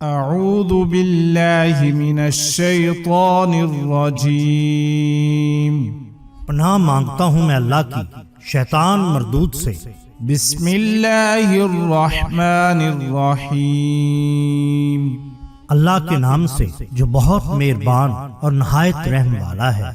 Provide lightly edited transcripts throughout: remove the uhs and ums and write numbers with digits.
اعوذ باللہ من الشیطان الرجیم، پناہ مانگتا ہوں میں اللہ کی شیطان مردود سے۔ بسم اللہ الرحمن الرحیم، اللہ کے نام سے جو بہت مہربان اور نہایت رحم والا ہے۔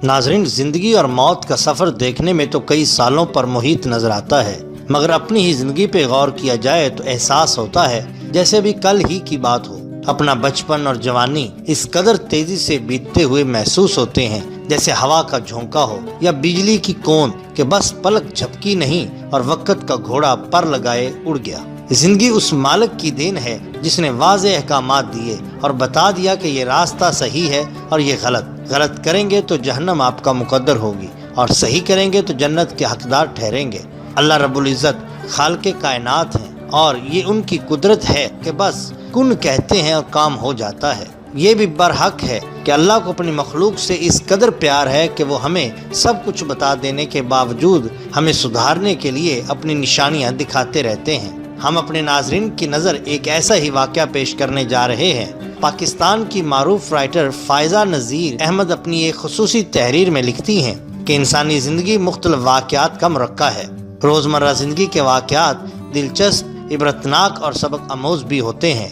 ناظرین، زندگی اور موت کا سفر دیکھنے میں تو کئی سالوں پر محیط نظر آتا ہے، مگر اپنی ہی زندگی پہ غور کیا جائے تو احساس ہوتا ہے جیسے ابھی کل ہی کی بات ہو۔ اپنا بچپن اور جوانی اس قدر تیزی سے بیتتے ہوئے محسوس ہوتے ہیں جیسے ہوا کا جھونکا ہو یا بجلی کی کوند کہ بس پلک جھپکی نہیں اور وقت کا گھوڑا پر لگائے اڑ گیا۔ زندگی اس مالک کی دین ہے جس نے واضح احکامات دیے اور بتا دیا کہ یہ راستہ صحیح ہے اور یہ غلط کریں گے تو جہنم آپ کا مقدر ہوگی اور صحیح کریں گے تو جنت کے حقدار ٹھہریں گے۔ اللہ رب العزت خالق کائنات ہیں اور یہ ان کی قدرت ہے کہ بس کن کہتے ہیں اور کام ہو جاتا ہے۔ یہ بھی برحق ہے کہ اللہ کو اپنی مخلوق سے اس قدر پیار ہے کہ وہ ہمیں سب کچھ بتا دینے کے باوجود ہمیں سدھارنے کے لیے اپنی نشانیاں دکھاتے رہتے ہیں۔ ہم اپنے ناظرین کی نظر ایک ایسا ہی واقعہ پیش کرنے جا رہے ہیں۔ پاکستان کی معروف رائٹر فائزہ نذیر احمد اپنی ایک خصوصی تحریر میں لکھتی ہیں کہ انسانی زندگی مختلف واقعات کا مرکب ہے۔ روزمرہ زندگی کے واقعات دلچسپ، عبرتناک اور سبق آموز بھی ہوتے ہیں۔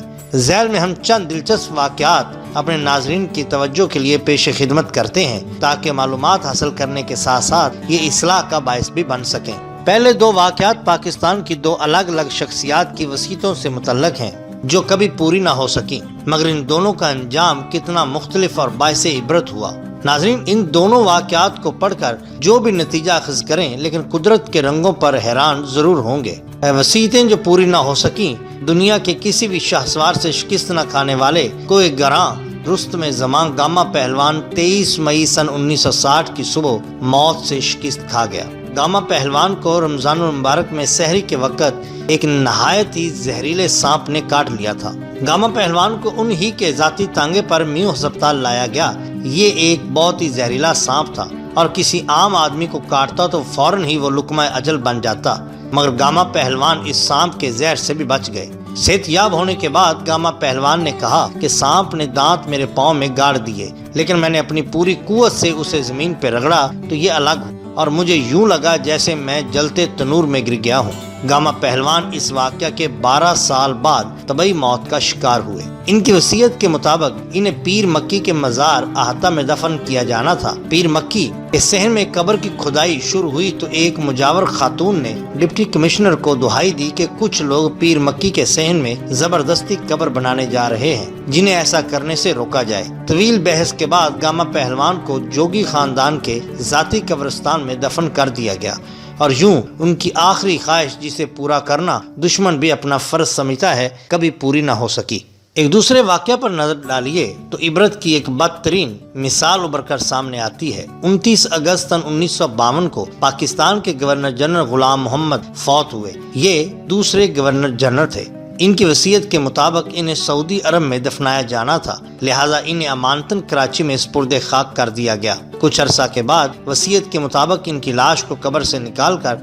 ذیل میں ہم چند دلچسپ واقعات اپنے ناظرین کی توجہ کے لیے پیش خدمت کرتے ہیں تاکہ معلومات حاصل کرنے کے ساتھ ساتھ یہ اصلاح کا باعث بھی بن سکیں۔ پہلے دو واقعات پاکستان کی دو الگ الگ شخصیات کی وصیتوں سے متعلق ہیں جو کبھی پوری نہ ہو سکیں، مگر ان دونوں کا انجام کتنا مختلف اور باعث عبرت ہوا۔ ناظرین، ان دونوں واقعات کو پڑھ کر جو بھی نتیجہ اخذ کریں لیکن قدرت کے رنگوں پر حیران ضرور ہوں گے۔ وصیتیں جو پوری نہ ہو سکیں، دنیا کے کسی بھی شاہسوار سے شکست نہ کھانے والے کوئی گراں رستم زمان گاما پہلوان 23 مئی سن 1960 کی صبح موت سے شکست کھا گیا۔ گاما پہلوان کو رمضان المبارک میں سحری کے وقت ایک نہایت ہی زہریلے سانپ نے کاٹ لیا تھا۔ گاما پہلوان کو ان ہی کے ذاتی تانگے پر میو ہسپتال لایا گیا۔ یہ ایک بہت ہی زہریلا سانپ تھا اور کسی عام آدمی کو کاٹتا تو فوراً ہی وہ لقمہ اجل بن جاتا، مگر گاما پہلوان اس سانپ کے زہر سے بھی بچ گئے۔ صحت یاب ہونے کے بعد گاما پہلوان نے کہا کہ سانپ نے دانت میرے پاؤں میں گاڑ دیے، لیکن میں نے اپنی پوری قوت سے اسے زمین پہ رگڑا تو یہ الگ ہو اور مجھے یوں لگا جیسے میں جلتے تنور میں گر گیا ہوں۔ گاما پہلوان اس واقعہ کے 12 سال بعد طبعی موت کا شکار ہوئے۔ ان کی وصیت کے مطابق انہیں پیر مکی کے مزار احاطہ میں دفن کیا جانا تھا۔ پیر مکی کے صحن میں قبر کی کھدائی شروع ہوئی تو ایک مجاور خاتون نے ڈپٹی کمشنر کو دہائی دی کہ کچھ لوگ پیر مکی کے صحن میں زبردستی قبر بنانے جا رہے ہیں جنہیں ایسا کرنے سے روکا جائے۔ طویل بحث کے بعد گاما پہلوان کو جوگی خاندان کے ذاتی قبرستان میں دفن کر دیا گیا اور یوں ان کی آخری خواہش جسے پورا کرنا دشمن بھی اپنا فرض سمجھتا ہے کبھی پوری نہ ہو سکی۔ ایک دوسرے واقعہ پر نظر ڈالیے تو عبرت کی ایک بدترین مثال ابھر کر سامنے آتی ہے۔ 29 اگست سن 1952 کو پاکستان کے گورنر جنرل غلام محمد فوت ہوئے۔ یہ دوسرے گورنر جنرل تھے۔ ان کی وصیت کے مطابق انہیں سعودی عرب میں دفنایا جانا تھا، لہٰذا انہیں امانتاً کراچی میں سپرد خاک کر دیا گیا۔ کچھ عرصہ کے بعد وصیت کے مطابق ان کی لاش کو قبر سے نکال کر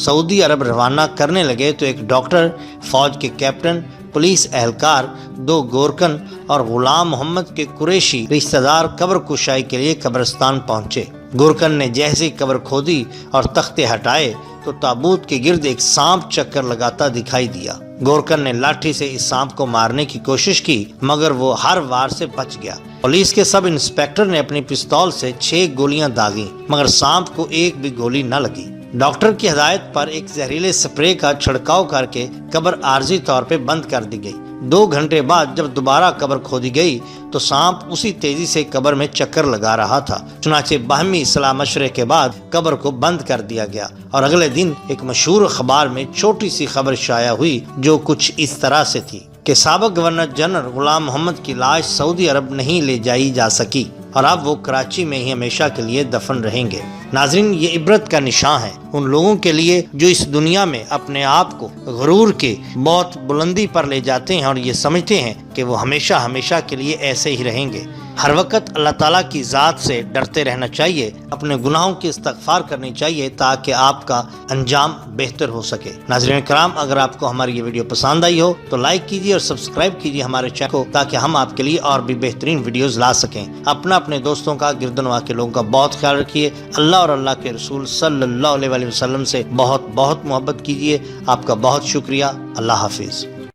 سعودی عرب روانہ کرنے لگے تو ایک ڈاکٹر، فوج کے کیپٹن، پولیس اہلکار، 2 گورکن اور غلام محمد کے قریشی رشتہ دار قبر کشائی کے لیے قبرستان پہنچے۔ گورکن نے جیسے قبر کھودی اور تختے ہٹائے تو تابوت کے گرد ایک سانپ چکر لگاتا دکھائی دیا۔ گورکن نے لاٹھی سے اس سانپ کو مارنے کی کوشش کی مگر وہ ہر وار سے بچ گیا۔ پولیس کے سب انسپکٹر نے اپنی پستول سے 6 گولیاں داغیں مگر سانپ کو ایک بھی گولی نہ لگی۔ ڈاکٹر کی ہدایت پر ایک زہریلے سپرے کا چھڑکاؤ کر کے قبر عارضی طور پہ بند کر دی گئی۔ 2 گھنٹے بعد جب دوبارہ قبر کھودی گئی تو سانپ اسی تیزی سے قبر میں چکر لگا رہا تھا۔ چنانچہ باہمی صلاح مشورے کے بعد قبر کو بند کر دیا گیا اور اگلے دن ایک مشہور اخبار میں چھوٹی سی خبر شائع ہوئی جو کچھ اس طرح سے تھی کہ سابق گورنر جنرل غلام محمد کی لاش سعودی عرب نہیں لے جائی جا سکی اور اب وہ کراچی میں ہی ہمیشہ کے لیے دفن رہیں گے۔ ناظرین، یہ عبرت کا نشان ہے ان لوگوں کے لیے جو اس دنیا میں اپنے آپ کو غرور کے بہت بلندی پر لے جاتے ہیں اور یہ سمجھتے ہیں کہ وہ ہمیشہ ہمیشہ کے لیے ایسے ہی رہیں گے۔ ہر وقت اللہ تعالیٰ کی ذات سے ڈرتے رہنا چاہیے، اپنے گناہوں کی استغفار کرنی چاہیے تاکہ آپ کا انجام بہتر ہو سکے۔ ناظرین کرام، اگر آپ کو ہماری یہ ویڈیو پسند آئی ہو تو لائک کیجیے اور سبسکرائب کیجیے ہمارے چینل کو تاکہ ہم آپ کے لیے اور بھی بہترین ویڈیوز لا سکیں۔ اپنے دوستوں کا، گرد و نواح کے لوگوں کا بہت خیال رکھیے۔ اللہ اور اللہ کے رسول صلی اللہ علیہ وسلم سے بہت بہت محبت کیجیے۔ آپ کا بہت شکریہ۔ اللہ حافظ۔